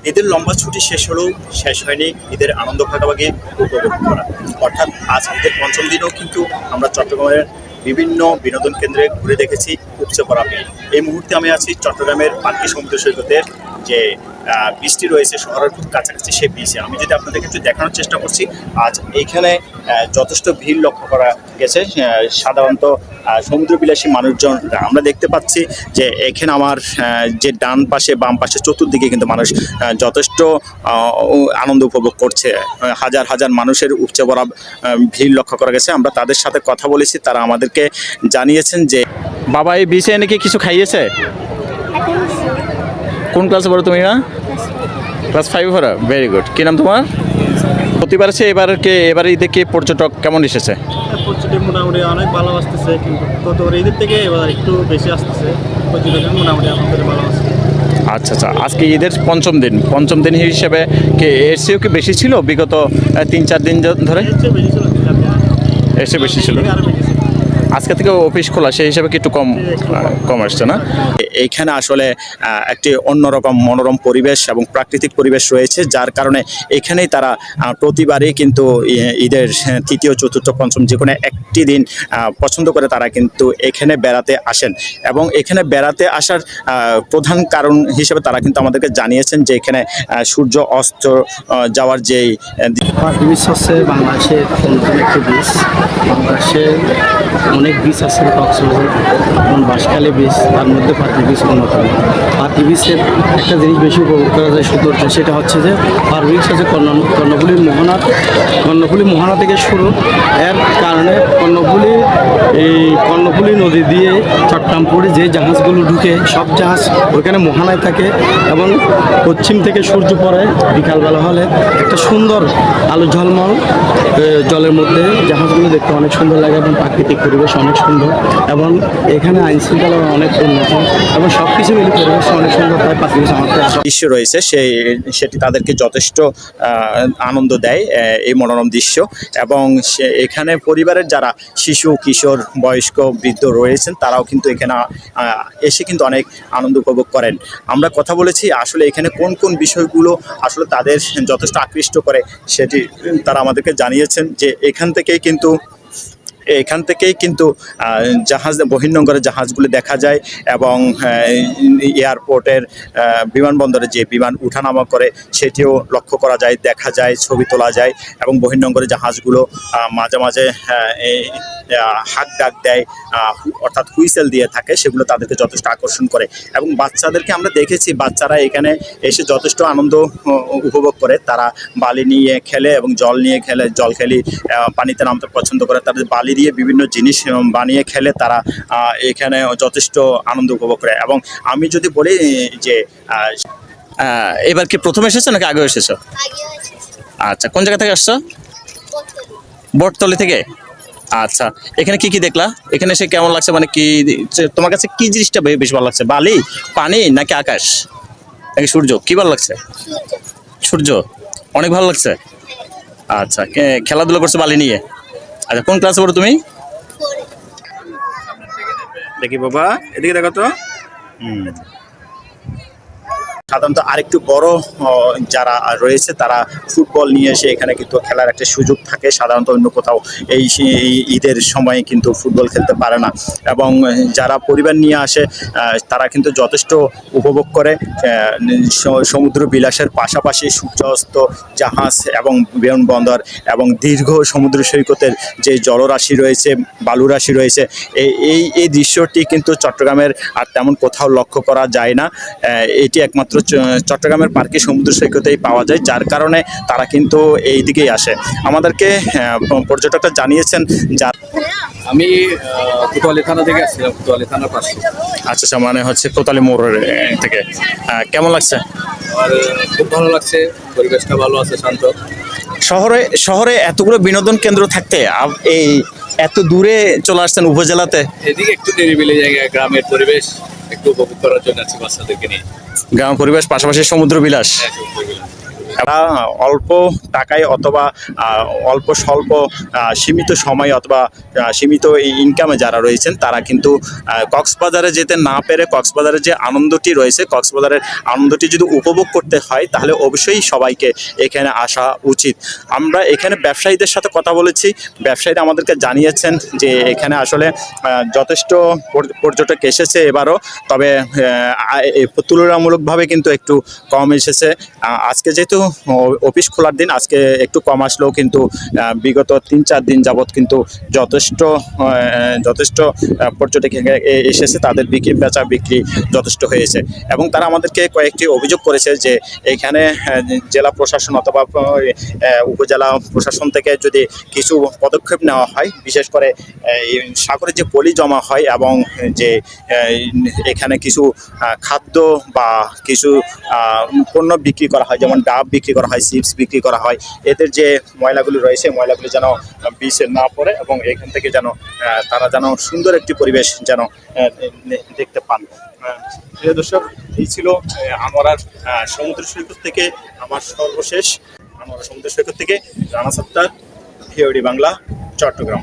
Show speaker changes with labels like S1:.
S1: ঈদের লম্বা ছুটি শেষ হলেও শেষ হয়নি ঈদের আনন্দ ভাগাভাগি উপভোগ করা। অর্থাৎ আজ ঈদের পঞ্চম দিনেও কিন্তু আমরা চট্টগ্রামের বিভিন্ন বিনোদন কেন্দ্রে ঘুরে দেখেছি উপচে পড়া ভিড়। এই মুহূর্তে আমি আছি চট্টগ্রামের পার্কি সমুদ্র সৈকতের যে বীজটি রয়েছে শহরের খুব কাছাকাছি সেই বীজে। আমি যদি আপনাদেরকে একটু দেখানোর চেষ্টা করছি, আজ এইখানে যথেষ্ট ভিড় লক্ষ্য করা গেছে। সাধারণত সমুদ্রবিলাসী মানুষজন আমরা দেখতে পাচ্ছি যে এখানে আমার যে ডান পাশে বাম পাশে চতুর্দিকে কিন্তু মানুষ যথেষ্ট আনন্দ উপভোগ করছে। হাজার হাজার মানুষের উপচে পড়া ভিড় লক্ষ্য করা গেছে। আমরা তাদের সাথে কথা বলেছি, তারা আমাদেরকে জানিয়েছেন যে বাবা এই বিচে নাকি কিছু খাইয়েছে। কোন ক্লাসে পড়ো তুমি? না ক্লাস 5 পড়ো, ভেরি গুড। কী নাম তোমার? প্রতিবার আছে, এবার ঈদে কি পর্যটক কেমন এসেছে?
S2: পর্যটক মোটামুটি অনেক ভালো আসতেছে, কিন্তু গত ঈদের থেকে এবার একটু বেশি আসতেছে। পর্যটক মোটামুটি আমাদের ভালো আসছে।
S1: আচ্ছা আচ্ছা, আজকে ঈদের পঞ্চম দিন হিসেবে কি এর চেয়েও কি বেশি ছিল বিগত 3-4 দিন ধরে? এর চেয়ে বেশি ছিল। আজকে থেকে অফিস খোলা, সেই হিসাবে কি একটু কম আসছে না? এইখানে আসলে একটি অন্যরকম মনোরম পরিবেশ এবং প্রাকৃতিক পরিবেশ রয়েছে, যার কারণে এখানেই তারা প্রতিবারই কিন্তু ঈদের তৃতীয় চতুর্থ পঞ্চম যে কোনো একটি দিন পছন্দ করে তারা কিন্তু এখানে বেড়াতে আসেন। এবং এখানে বেড়াতে আসার প্রধান কারণ হিসেবে তারা কিন্তু আমাদেরকে জানিয়েছেন যে এখানে সূর্য অস্ত যাওয়ার যেই
S2: বিচ হচ্ছে বাংলাদেশের অন্যতম একটি বিচ। বাংলাদেশে অনেক বিচ আছে, কক্সবাজার এবং বাঁশখালী বিচ, তার মধ্যে পার্কি বিচ অন্যতম। পার্কি বিচের একটা জিনিস বেশি উপভোগ করা যায় সৌন্দর্য, সেটা হচ্ছে যে পার্কি বিচ হচ্ছে কর্ণফুলী মোহনা থেকে শুরু। এর কারণে কর্ণফুলী নদী দিয়ে চট্টগ্রামপুরে যে জাহাজগুলো ঢুকে সব জাহাজ ওইখানে মোহনায় থাকে এবং পশ্চিম থেকে সূর্য পড়ে বিকালবেলা হলে একটা সুন্দর আলো ঝলমল জলের মধ্যে জাহাজগুলো দেখতে অনেক সুন্দর লাগে এবং প্রাকৃতিক পরিবেশ অনেক সুন্দর এবং এখানে আইন শৃঙ্খলা অনেক উন্নত এবং সব কিছু মিলে পরিবেশ অনেক সুন্দর। তাই পাখি আমাদের
S1: দৃশ্য রয়েছে সেটি তাদেরকে যথেষ্ট আনন্দ দেয়, এই মনোরম দৃশ্য। এবং এখানে পরিবারের যারা শিশু কিশোর বয়স্ক বৃদ্ধ রয়েছেন তারাও কিন্তু এখানে এসে কিন্তু অনেক আনন্দ উপভোগ করেন। আমরা কথা বলেছি আসলে এখানে কোন কোন বিষয়গুলো আসলে তাদের যথেষ্ট আকৃষ্ট করে, সেটি তারা আমাদেরকে জানিয়েছেন যে এখান থেকেই কিন্তু জাহাজ বহির্নোঙরের জাহাজগুলো দেখা যায় এবং এয়ারপোর্টের বিমানবন্দরে যে বিমান উঠানামা করে সেটিও লক্ষ্য করা যায়, দেখা যায়, ছবি তোলা যায়। এবং বহির্নোঙরের জাহাজগুলো মাঝে মাঝে হাক ডাক দেয়, অর্থাৎ হুইসেল দিয়ে থাকে, সেগুলো তাদেরকে যথেষ্ট আকর্ষণ করে। এবং বাচ্চাদেরকে আমরা দেখেছি, বাচ্চারা এখানে এসে যথেষ্ট আনন্দ উপভোগ করে। তারা বালি নিয়ে খেলে এবং জল নিয়ে খেলে, জল খেলি পানিতে নামতে পছন্দ করে। তাদের বালি দিয়ে বিভিন্ন জিনিস বানিয়ে খেলে তারা এখানে যথেষ্ট আনন্দ উপভোগ করে। এবং আমি যদি বলি যে এবার কি প্রথম এসেছো নাকি আগে এসেছো? আচ্ছা, কোন জায়গা থেকে আসছো? বটতলী থেকে। আচ্ছা, এখানে কি দেখলা? এখানে এসে কেমন লাগছে? মানে কি তোমার কাছে কি জিনিসটা বেশি ভালো লাগছে, বালি, পানি নাকি আকাশ নাকি সূর্য? কি ভালো লাগছে? সূর্য অনেক ভালো লাগছে। আচ্ছা, খেলাধুলা করছো বালি নিয়ে? আচ্ছা, কোন ক্লাসে পড়ো তুমি? দেখি বাবা, এদিকে দেখো তো। সাধারণত আরেকটু বড় যারা রয়েছে তারা ফুটবল নিয়ে এসে এখানে কিন্তু খেলার একটা সুযোগ থাকে। সাধারণত অন্য কোথাও এই ঈদের সময় কিন্তু ফুটবল খেলতে পারে না। এবং যারা পরিবার নিয়ে আসে তারা কিন্তু যথেষ্ট উপভোগ করে সমুদ্র বিলাসের পাশাপাশি সূর্যাস্ত, জাহাজ এবং বিমানবন্দর এবং দীর্ঘ সমুদ্র সৈকতের যে জলরাশি রয়েছে, বালুরাশি রয়েছে, এই দৃশ্যটি কিন্তু চট্টগ্রামের আর তেমন কোথাও লক্ষ্য করা যায় না। এটি একমাত্র চট্টগ্রামের পার্কে সমুদ্র সৈকতেই পাওয়া যায়, যার কারণে তারা কিন্তু এই দিকেই আসে। আমাদেরকে পর্যটকরা জানিয়েছেন
S3: আমি কোতোয়ালি থানা থেকে আসছিলাম, কোতোয়ালি থানার পাশে।
S1: আচ্ছা আচ্ছা, মানে হচ্ছে কোতোয়ালি মোড়ের থেকে। কেমন লাগছে?
S3: আর খুব ভালো লাগছে, পরিবেশটা ভালো আছে, শান্ত।
S1: শহরে এতগুলো বিনোদন কেন্দ্র থাকতে এই এত দূরে চলে আসছেন উপজেলাতে?
S3: এদিকে একটু নিরিবিলি জায়গায়, গ্রামের পরিবেশ একটু উপভোগ করার জন্য আছি বাচ্চাদেরকে নিয়ে।
S1: গ্রাম পরিবেশ পাশাপাশি সমুদ্র বিলাস। তারা অল্প টাকায় অথবা অল্প স্বল্প সীমিত সময় অথবা সীমিত ইনকামে যারা রয়েছেন তারা কিন্তু কক্সবাজারে যেতে না পেরে কক্সবাজারের যে আনন্দটি রয়েছে কক্সবাজারের আনন্দটি যদি উপভোগ করতে হয় তাহলে অবশ্যই সবাইকে এখানে আসা উচিত। আমরা এখানে ব্যবসায়ীদের সাথে কথা বলেছি, ব্যবসায়ীরা আমাদেরকে জানিয়েছেন যে এখানে আসলে যথেষ্ট পর্যটক এসেছে এবারও, তবে তুলনামূলকভাবে কিন্তু একটু কম এসেছে। আজকে যেহেতু অফিস খোলার দিন, আজকে একটু কম আসলেও কিন্তু বিগত 3-4 দিন যাবৎ কিন্তু যথেষ্ট পর্যটক এসেছে, তাদের বেচা বিক্রি যথেষ্ট হয়েছে। এবং তারা আমাদেরকে কয়েকটি অভিযোগ করেছে যে এখানে জেলা প্রশাসন অথবা উপজেলা প্রশাসন থেকে যদি কিছু পদক্ষেপ নেওয়া হয়, বিশেষ করে সাগরে যে পলি জমা হয় এবং যে এখানে কিছু খাদ্য বা কিছু পণ্য বিক্রি করা হয়, যেমন ডাব বিক্রি করা হয়, চিপস বিক্রি করা হয়, এদের যে ময়লাগুলি রয়েছে ময়লাগুলি যেন বিচে না পড়ে এবং এখান থেকে যেন তারা যেন সুন্দর একটি পরিবেশ যেন দেখতে পান। প্রিয় দর্শক, এই ছিল আনোয়ারার সমুদ্র সৈকত থেকে আমার সর্বশেষ। আনোয়ারা সমুদ্র সৈকত থেকে রানা সত্তার, ভিওডি বাংলা, চট্টগ্রাম।